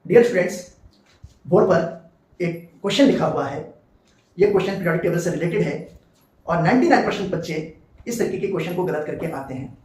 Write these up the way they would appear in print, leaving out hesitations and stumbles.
Dear students, board पर एक question लिखा हुआ है। ये क्वेश्चन पीरियोडिक टेबल से रिलेटेड है और 99% बच्चे इस तरीके के क्वेश्चन को गलत करके आते हैं।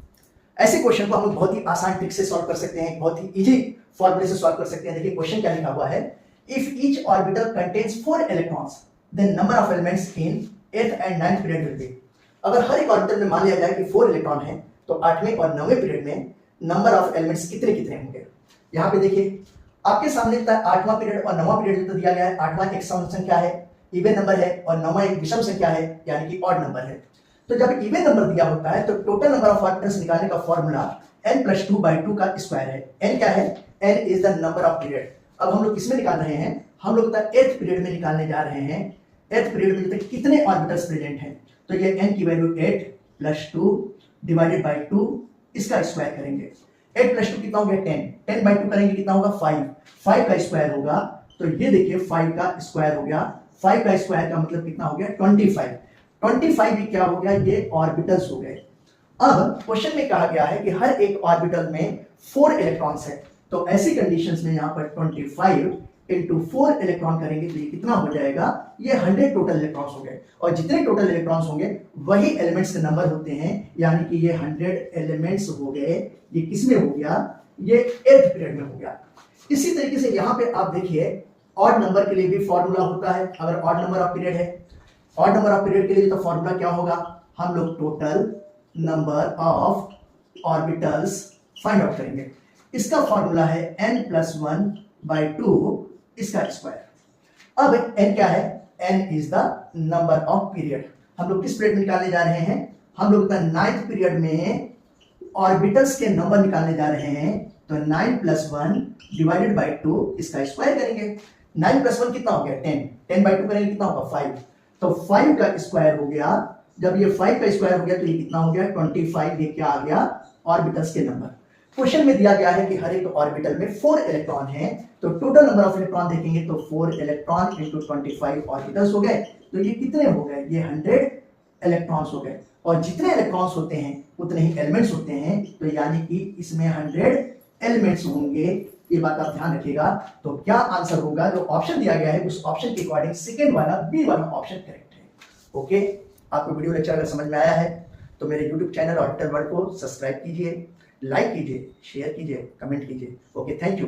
ऐसे क्वेश्चन को हम लोग बहुत ही आसान ट्रिक से सॉल्व कर सकते हैं, बहुत ही इजी फॉर्मूले से सॉल्व कर सकते हैं। देखिए क्वेश्चन क्या लिखा हुआ है, if each orbital contains 4 electrons then number of elements in 8th and 9th period will be. अगर हर एक ऑर्बिटल में मान लिया जाए कि 4 इलेक्ट्रॉन है तो 8वें और 9वें पीरियड में नंबर ऑफ एलिमेंट्स कितने कितने होंगे। यहाँ पे देखिए आपके सामने 8वां पीरियड और 9वां पीरियड तो दिया गया है। 8वां एक सम संख्या है, इवन नंबर है, और 9वां एक विषम संख्या है यानी कि ऑड नंबर है। तो जब इवन नंबर दिया होता है तो टोटल नंबर ऑफ ऑर्बिटल्स निकालने का फॉर्मूला n+2/2 का स्क्वायर है। n क्या है? n is the number of period. अब हम लोग किसमें निकाल रहे हैं? हम लोग 8th पीरियड में निकालने जा रहे हैं। 8th पीरियड में कितने ऑर्बिटल्स प्रेजेंट हैं, तो ये n की वैल्यू 8+2 डिवाइडेड बाय 2 इसका स्क्वायर करेंगे। 8+2 कितना हो गया? 10। 10/2 करेंगे कितना होगा? 5। 5 का स्क्वायर होगा तो ये देखिए 5 का स्क्वायर हो गया। 5 का स्क्वायर का मतलब कितना हो गया? 25। 25 ही क्या हो गया? ये ऑर्बिटल्स हो गए। अब क्वेश्चन में कहा गया है कि हर एक ऑर्बिटल में 4 इलेक्ट्रॉन्स है, तो ऐसी कंडीशंस में यहां पर 25 इंटू 4 इलेक्ट्रॉन करेंगे तो ये कितना हो जाएगा? ये 100 टोटल इलेक्ट्रॉन्स हो गए। और जितने टोटल इलेक्ट्रॉन्स होंगे वही एलिमेंट्स के नंबर होते हैं, यानी कि ये 100 एलिमेंट्स हो गए। ये किसमें हो गया? ये 8th पीरियड में हो गया। इसी तरीके से यहां पे आप देखिए ऑड नंबर के लिए भी फॉर्मूला होता है। अगर ऑड नंबर ऑफ पीरियड है, ऑड नंबर ऑफ पीरियड के लिए तो फॉर्मूला क्या होगा? हम लोग total number of orbitals find out करेंगे। इसका फॉर्मूला है n+1/2 इसका स्क्वायर। अब n क्या है? n is the number of period. हम लोग किस पीरियड में निकालने जा रहे हैं? हम लोग 9th पीरियड में ऑर्बिटल्स के नंबर निकालने जा रहे हैं, तो 9+1 डिवाइडेड बाय 2 इसका स्क्वायर करेंगे। 9+1 कितना हो गया? 10। 10/2 करेंगे कितना होगा? 5। तो 5 का स्क्वायर हो गया। जब ये 5 का स्क्वायर हो गया तो ये कितना हो गया? 25। ये क्या आ गया? ऑर्बिटल्स के नंबर। क्वेश्चन में दिया गया है कि हर एक ऑर्बिटल में 4 इलेक्ट्रॉन है, तो टोटल नंबर ऑफ इलेक्ट्रॉन देखेंगे तो 4 इलेक्ट्रॉन इंटू 25 ऑर्बिटल्स हो गए। तो ये कितने हो गए? ये 100 इलेक्ट्रॉन्स हो गए। और जितने इलेक्ट्रॉन्स होते हैं उतने ही एलिमेंट्स होते हैं, तो यानी कि इसमें 100 एलिमेंट्स होंगे। ये बात आप ध्यान रखिएगा। तो क्या आंसर होगा? जो ऑप्शन दिया गया है उस ऑप्शन के अकॉर्डिंग सेकंड वाला बी वाला ऑप्शन करेक्ट है। ओके, आपको वीडियो लेक्चर अगर समझ में आया है तो मेरे यूट्यूब चैनल ऑर्बिटल वर्ल्ड को सब्सक्राइब कीजिए, लाइक कीजिए, शेयर कीजिए, कमेंट कीजिए। Okay, thank you.